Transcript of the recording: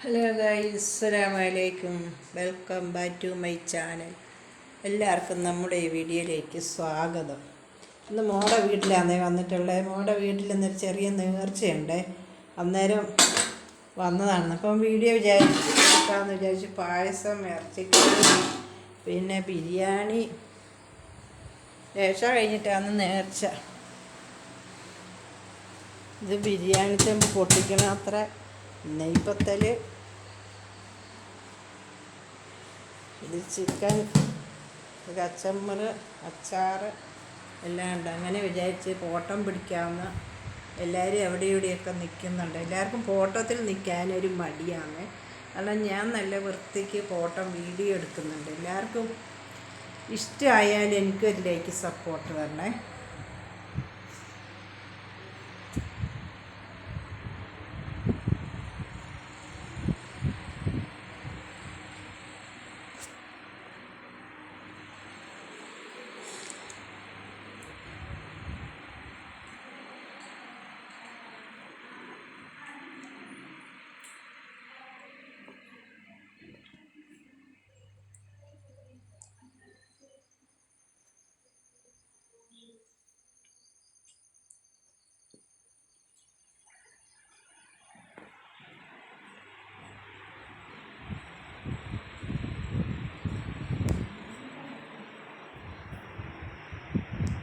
Hello guys, അസ്സലാമലൈക്കും. Welcome back to my channel. എല്ലാവർക്കും നമ്മുടെ ഈ വീഡിയോയിലേക്ക് സ്വാഗതം. ഇന്ന് മോടെ വീട്ടിലാണ് വന്നിട്ടുള്ളത്. മോടെ വീട്ടിൽ നിന്നൊരു ചെറിയ നേർച്ചയുണ്ട്, അന്നേരം വന്നതാണ്. അപ്പം വീഡിയോ വിചാരിക്കാമെന്ന് വിചാരിച്ച് പായസം, ഇറച്ചിക്കറി, പിന്നെ ബിരിയാണി. രേഷ കഴിഞ്ഞിട്ടാണ് നേർച്ച. ഇത് ബിരിയാണി ചെമ്പ് പൊട്ടിക്കണ അത്ര, നെയ്പത്തൽ, ഇത് ചിക്കൻ, കച്ചമ്പർ, അച്ചാർ എല്ലാം ഉണ്ട്. അങ്ങനെ വിചാരിച്ച് ഫോട്ടം പിടിക്കാമെന്ന്. എല്ലാവരും എവിടെ ഇവിടെയൊക്കെ നിൽക്കുന്നുണ്ട്. എല്ലാവർക്കും ഫോട്ടോത്തിൽ നിൽക്കാനൊരു മടിയാണ്. കാരണം ഞാൻ നല്ല വൃത്തിക്ക് ഫോട്ടോ വീഡിയോ എടുക്കുന്നുണ്ട്. എല്ലാവർക്കും ഇഷ്ടമായാലും എനിക്കൊരു ലൈക്ക് സപ്പോർട്ട് തരണേ.